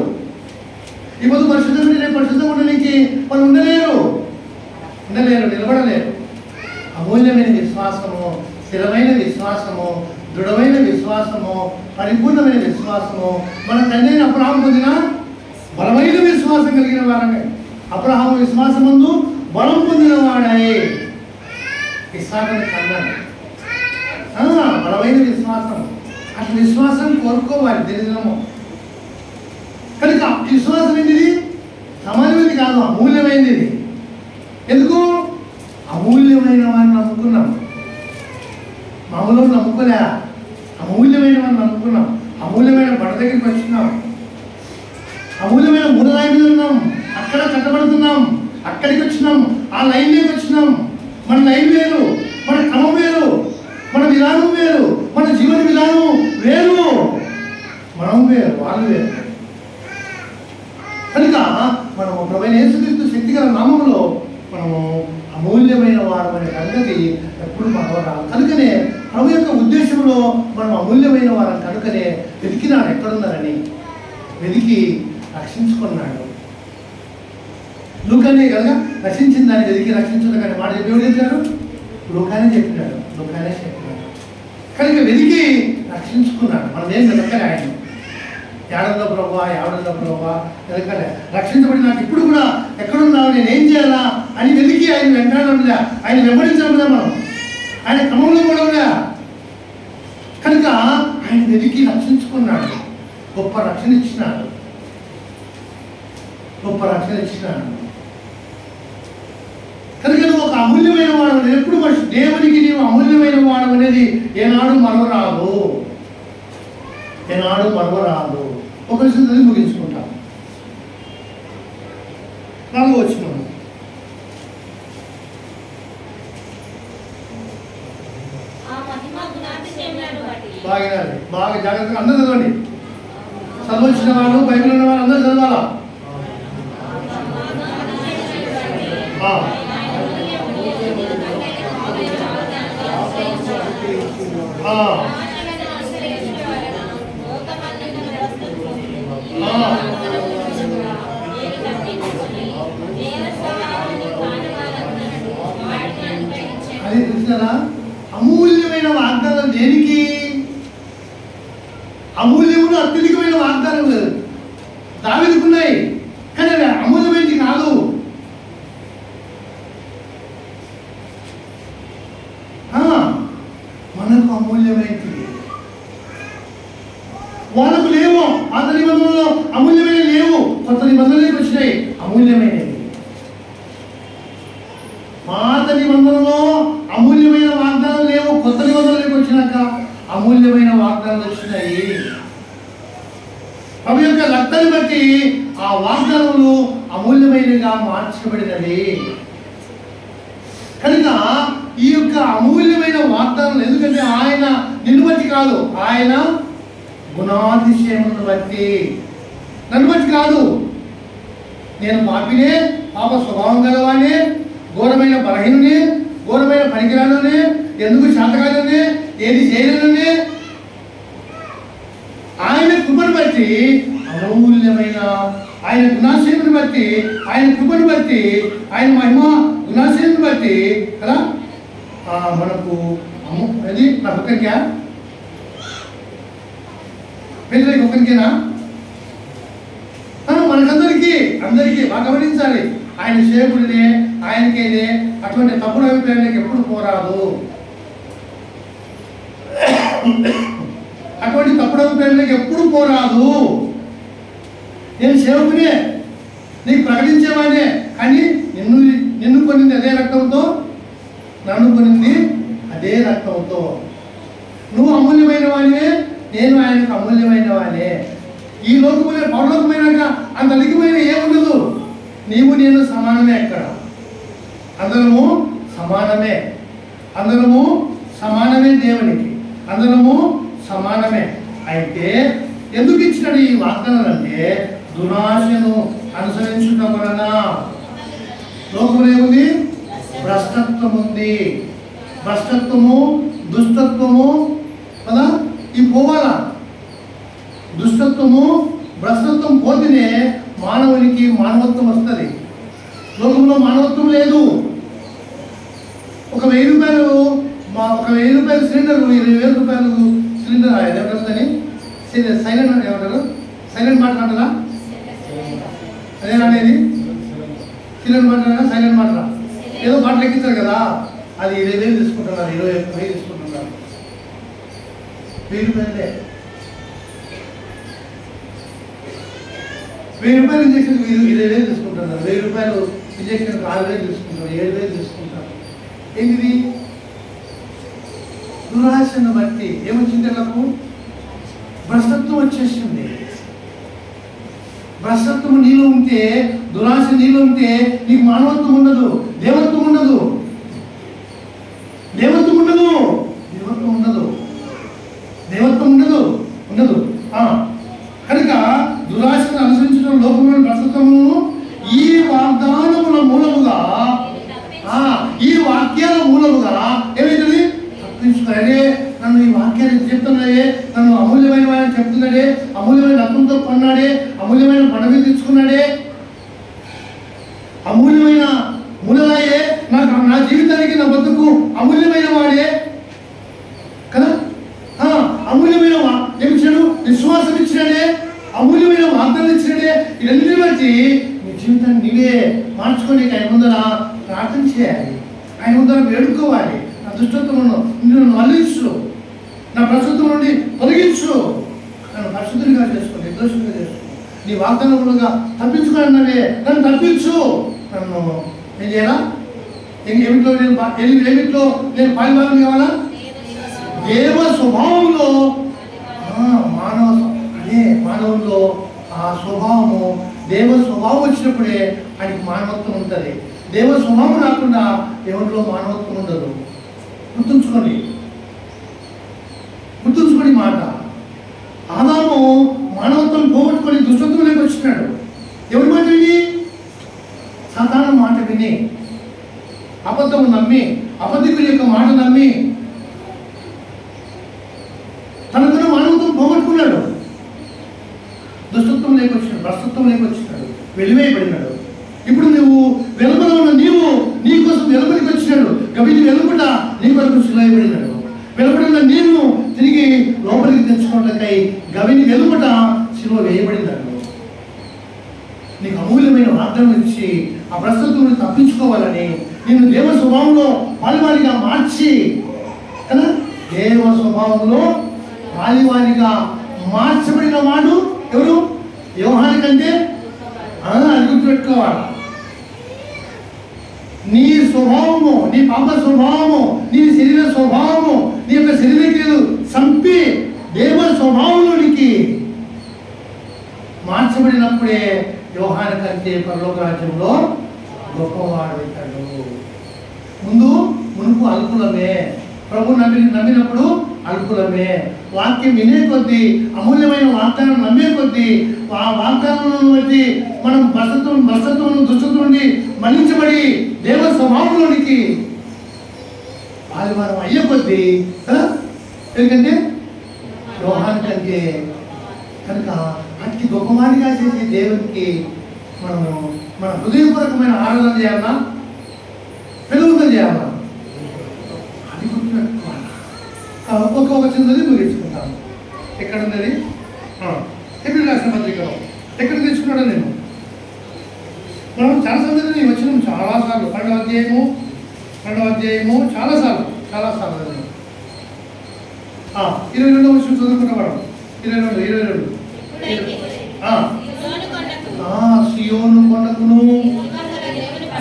ఈ పొద్దు పరిశుద్ధం ఉంటే రేపు పరిశుద్ధం ఉండడానికి వాళ్ళు ఉండలేరు, నిలబడలేరు. అమూల్యమైన విశ్వాసము, స్థిరమైన విశ్వాసము, దృఢమైన విశ్వాసము, పరిపూర్ణమైన విశ్వాసము మన తండ్రి అబ్రహాము పొందిన బలమైన విశ్వాసం కలిగిన వారమే. అబ్రహాము విశ్వాసమందు బలం పొందిన వాడే ఇస్సాకును కన్నాడు. బలమైన విశ్వాసం, అట్లా విశ్వాసం కోరుకోవాలి దినదినము. కనుక విశ్వాసం ఏంటిది? సామాన్యమైనది కాదు, అమూల్యమైనది. ఎందుకు? అమూల్యమైన వారిని నమ్ముకున్నాం, మామూలు నమ్ముకోలే, అమూల్యమైన వారిని నమ్ముకున్నాం. అమూల్యమైన బండ దగ్గరికి వచ్చినాం, అమూల్యమైన మూలరాయి మీద ఉన్నాం, అక్కడ కట్టబడుతున్నాం, అక్కడికి వచ్చినాం, ఆ లైన్లోకి వచ్చినాం. మన లైన్ వేరు, మన క్రమం వేరు, మన విధానం వేరు, మన జీవన విధానం వేరు, మనం వేరు, వాళ్ళు వేరు. కనుక మనము ప్రభువైన యేసుక్రీస్తు శక్తిగల నామములో మనము అమూల్యమైన వారు అనే సంగతి ఎప్పుడు మనవరాలు. కనుకనే ప్రభు యొక్క ఉద్దేశంలో మనం అమూల్యమైన వారు కనుకనే వెతికినాడు, ఎక్కడున్నారని వెతికి రక్షించుకున్నాడు. లూకానే కదా రక్షించిన దాన్ని వెతికి రక్షించుకున్న కానీ మాట దేవుడు చెప్పాడు, లూకానే చెప్పినాడు. కనుక వెతికి రక్షించుకున్నాడు. మనం ఏం వెతకలే, ఆయన ఏడల్లో ప్రభావ వెతకలే. రక్షించబడి నాకు ఇప్పుడు కూడా ఎక్కడున్నావు, నేను ఏం చేయాలా అని వెతికి ఆయన వెంటాడంలే, ఆయన వెంబడించడంలే, మనం ఆయన క్రమంలో కూడా. కనుక ఆయన వెతికి రక్షించుకున్నాడు, గొప్ప రక్షణ ఇచ్చినాడు. కనుక నువ్వు ఒక అమూల్యమైన వాడు. ఎప్పుడు దేవునికి నీవు అమూల్యమైన వాడు అనేది ఏనాడు మరవరాదు. ఒక విషయం చదివి ముగించుకుంటాం. 4వ వచనం. బాగా జాగ్రత్తగా అందరూ చదవండి. చదవచ్చిన వాళ్ళు, బైబిల్ ఉన్న వాళ్ళు అందరూ చదవాలా. అది చూసారా? అమూల్యమైన వాగ్దానం దేనికి? అమూల్యములు అత్యధికమైన వాగ్దానం దావీదుకున్నాయి, కానీ అవి అమూల్యమైనది కాదు. మనకు అమూల్యమైనది, వాళ్ళకు లేవు. పాత నిబంధనలో అమూల్యమైన లేవు, కొత్త నిబంధనలోకి వచ్చినాయి అమూల్యమైనవి. పాత నిబంధనలో అమూల్యమైన వాగ్దానాలు లేవు, కొత్త నిబంధనలోకి వచ్చినాక అమూల్యమైన వాగ్దానాలు వచ్చినాయి. ప్రభు యొక్క రక్తాన్ని బట్టి ఆ వాగ్దానములు అమూల్యమైనగా మార్చబడినవి. కనుక ఈ యొక్క అమూల్యమైన వాగ్దానాలు, ఎందుకంటే ఆయన నిన్ను బట్టి కాదు, ఆయన గుణాతిశయములను బట్టి, నన్ను బట్టి కాదు. నేను పాపినే, పాప స్వభావం గలవానే, ఘోరమైన బలహీననే, ఘోరమైన పనికిరానే, ఎందుకు శాతకాలనే, ఏది చేయలేననే. ఆయన కృపను బట్టి అమూల్యమైన, ఆయన గుణాశయమును బట్టి, ఆయన కృపను బట్టి, ఆయన మహిమ గుణాశయమును బట్టి కదా మనకు అది నాకు ఒక్కరికా పేదలకి ఒక్కరికేనా? మనకందరికీ బాగా గమనించాలి. ఆయన సేవకుడినే, ఆయనకేనే అటువంటి తప్పుడు అభిప్రాయానికి ఎప్పుడు పోరాదు. అటువంటి తప్పుడు అభిప్రాయానికి ఎప్పుడు పోరాదు. నేను సేవకునే, నీకు ప్రకటించేవాడే, కానీ నిన్ను కొనింది అదే రక్తంతో, నన్ను కొనింది అదే రక్తంతో. నువ్వు అమూల్యమైన వాడివే, నేను ఆయనకు అమూల్యమైన వాడే. ఈ లోకమైన పరలోకమైనాక అంత లిఖమైన ఏముండదు. నీవు నేను సమానమే. అక్కడ అందరము సమానమే, అందరము సమానమే. దేవునికి అందరము సమానమే. అయితే ఎందుకు ఇచ్చినాడు ఈ వాగ్దానాలు అంటే, దురాశను అనుసరించడం వలన లోకంలో ఏముంది? భ్రష్టత్వం ఉంది. భ్రష్టత్వము, దుష్టత్వము కదా, ఈ పోవాలా. దుష్టత్వము, భ్రష్టత్వం పోతేనే మానవునికి మానవత్వం వస్తుంది. లోకంలో మానవత్వం లేదు. ఒక 1000 రూపాయలు సిలిండర్, 20,000 రూపాయలు సిలిండర్ ఏమంటుందని సైలెంట్ ఏమంటారు? సైలెంట్ మాట్లాడరా? అదేననేది సిలిండర్ మాట్లాడరా? సైలెంట్ మాట్లాడరా? ఏదో బాటలు ఎక్కించారు కదా, అది 20,000 తీసుకుంటున్నారు, 21,000 తీసుకుంటున్నారు. 1000 రూపాయలే. 1000 రూపాయలు ఇంజక్షన్ 20,000 తీసుకుంటున్నారు. 1000 రూపాయలు ఇంజక్షన్ 6,000 తీసుకుంటారు, 7,000 తీసుకుంటారు. ఏంటిది? దురాశను బట్టి ఏమొచ్చింది? వాళ్ళకు భ్రష్టత్వం వచ్చేసింది. భ్రష్టత్వం నీలో ఉంటే, దురాశ నీలో ఉంటే నీకు మానవత్వం ఉండదు, దేవత్వం ఉండదు. దేవత్వం ఉండదు, దేవత్వం ఉండదు, దేవత్వం ఉండదు, ఉండదు. కనుక దురాశను అనుసరించడం లోకమైన భ్రష్టత్వమును ఈ వాగ్దానముల మూలముగా, ఈ వాక్యాల మూలముగా ఏమైతుంది? తప్పించుకున్నాడే. నన్ను ఈ వాక్యాలు చెప్తున్నాడే, నన్ను అమూల్యమైన వాడిని చెప్తున్నాడే, అమూల్యమైన రక్తంతో కొన్నాడే, అమూల్యమైన పడవి తెచ్చుకున్నాడే, అమూల్యమైన మూలలాయే, నా జీవితానికి, నా బతుకు అమూల్యమైన వాడే కదా. అమూల్యమైన ఏమిచ్చాడు? విశ్వాసం ఇచ్చినాడే, అమూల్యమైన వాగ్దానాలు ఇచ్చినాడే. ఇవన్నీ బట్టి నీ జీవితాన్ని నీవే మార్చుకొని ఆయన ముందర ప్రార్థన చేయాలి, ఆయన ముందర వేడుకోవాలి. నా దుష్టత్వమును నిన్ను మళ్లించు, నా ప్రస్తుతం నుండి తొలగించు, నన్ను పరిశుద్ధంగా చేసుకో, నిర్దోషంగా చేసుకో. నీ వాగ్దానములుగా తప్పించుకున్నావే, నన్ను తప్పించు. నన్ను ఏం చేయాలా? ఏమిట్లో నేను పాలిభాగం కావాలా? దేవ స్వభావంలో మానవుల్లో ఆ స్వభావము, దేవ స్వభావం వచ్చినప్పుడే ఆయనకి మానవత్వం ఉంటుంది. దేవ స్వభావం రాకుండా దేవుడిలో మానవత్వం ఉండదు. గుర్తుంచుకోండి మాట. ఆదాము మానవత్వం పోగొట్టుకొని దుష్టత్వంలోకి వచ్చినాడు. ఎవరి మాట విని? సాతాను మాట విని, అబద్ధము నమ్మి, అబద్ధికుల యొక్క మాట నమ్మి తనకున్న మానవత్వం పోగొట్టుకున్నాడు. దుష్టత్వం లేకొచ్చినాడు, భ్రష్టత్వం లేకొచ్చినాడు, వెలివేయబడినాడు. ఇప్పుడు నువ్వు వెలుపల ఉన్న నీ కోసం వెలుపలికి వచ్చినాడు. గవిని వెలుపట నీ కొరకు సిలువబడినాడు. వెలుపడిన నీవు తిరిగి లోపలికి తెచ్చుకోవటానికై గవిని వెలుపట సిలువ వేయబడినాడు. నీకు అమూల్యమైన వాగ్దానం ఇచ్చి ఆ భ్రష్టత్వం తప్పించుకోవాలని నిన్ను దేవ స్వభావంలో పాలివారిగా మార్చి కదా, దేవ స్వభావంలో పాలివారిగా మార్చబడిన వాడు ఎవరు? యోహాను కంటే అది గుర్తుపెట్టుకోవాలి. నీ స్వభావము, నీ పాప స్వభావము, నీ శరీర స్వభావము, నీ యొక్క శరీర క్రియలు చంపి దేవ స్వభావంలోనికి మార్చబడినప్పుడే యోహాను కంటే పరలోక రాజ్యంలో గొప్పవాడు అవుతాడు. మునుపు అల్పులమే, ప్రభు నమ్మినప్పుడు అల్పులమే. వాక్యం వినే కొద్దీ, అమూల్యమైన వాగ్దానం నమ్మే కొద్దీ, ఆ వాగ్దానం బట్టి మనం భ్రష్టత్వం దుష్టత్వం నుండి మన్నించబడి దేవ స్వభావంలోనికి వారు అయ్యే కొద్దీ ఎందుకంటే యోహాను కంటే కనుక అతి గొప్పవాడిగా చేసే దేవునికి మనము మన హృదయపూర్వకమైన ఆరాధన చేయాలా, పెరుగుదల చేయాలా, అది గుర్తుపెట్టుకోవాలి. ఒక్కొక్క చిన్నది ముగించుకుంటాను. ఎక్కడ ఉన్నది? ఎప్పుడు రాసిన పత్రికలో ఎక్కడ తెచ్చుకున్నాడో నేను మనం చాలా సందర్భంగా వచ్చినాం చాలాసార్లు. 12వ అధ్యాయము చాలాసార్లు 22వ విషయం చదువుకున్నవాడు. 22 సియోను కొండకును,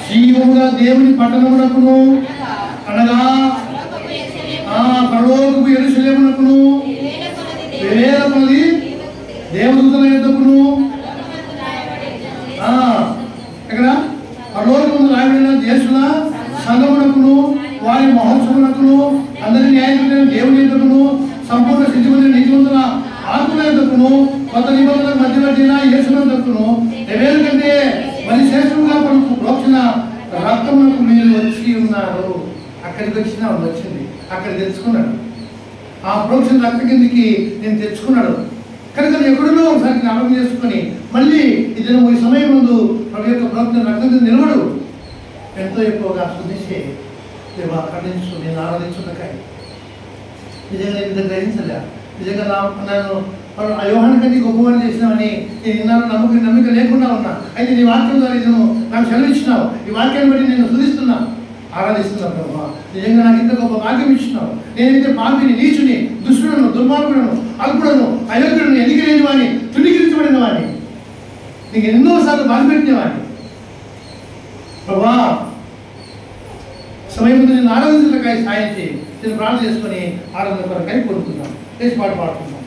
సీయోనుగా దేవుని పట్టణమునకును అనగా పరలోకపు యెరూషలేమునకును వేల కొలది దేవదూతల యొద్దకును, ఇక్కడ పరలోకమున రాయబడిన దేశుల సంఘమునకును వారి మహోత్సవమునకును అందరి న్యాయమైన దేవుని యొద్దకును సంపూర్ణ సిద్ధిమంతుల నీతిమంతుల ఆత్మల యొద్దకును కొత్త నిబంధనల మధ్యవర్తిన యేసునందుకును ఎవరి కంటే మరి శ్రేష్ఠంగా పడుకు ప్రోక్షణ రక్తమునకు మీరు వచ్చి ఉన్నారు. అక్కడికి వచ్చింది అక్కడ తెచ్చుకున్నాడు. ఆ ప్రోక్షణ రక్త కిందికి నేను తెచ్చుకున్నాడు కనుక ఎక్కడో ఒకసారి జ్ఞాపకం చేసుకొని మళ్ళీ ఇతను ఈ సమయం ముందు ప్రభు యొక్క ప్రోక్షణ రక్తం కింద నిలబడు. ఎంతో ఎక్కువగా శుద్ధిస్తే దేవా ఖండించు, నేను ఆరాధించుటకాయ నిజంగా ఇంత గ్రహించలే. నిజంగా నన్ను యోహాను కంటే గొప్పవాడిని చేసినామని నేను ఇన్నాను నమ్మిక లేకుండా ఉన్నా. అయితే నీ వాక్యం ద్వారా నేను నాకు సెలవిచ్చినావు. ఈ వాక్యాన్ని బట్టి నేను శుద్ధిస్తున్నా, ఆరాధిస్తున్నాను ప్రభావ. నిజంగా నాకు ఇంత గొప్ప భాగ్యం ఇచ్చినావు. నేనైతే పాపిని, నీచుని, దుష్టులను, దుర్మార్గులను, అల్పులను, అయోగ్యులను, ఎదిగిలేని వాడిని, తృణీకరించబడిన వాడిని, నీకు ఎన్నోసార్లు బాధపెట్టిన వాడిని ప్రభా. సమయం ముందు నేను ఆరాధించటకాయ సాయం చేయి. నేను ప్రార్థన చేసుకొని ఆరాధన కొరకాయ కోరుతున్నాను. చేసి పాట పాడుతున్నాను.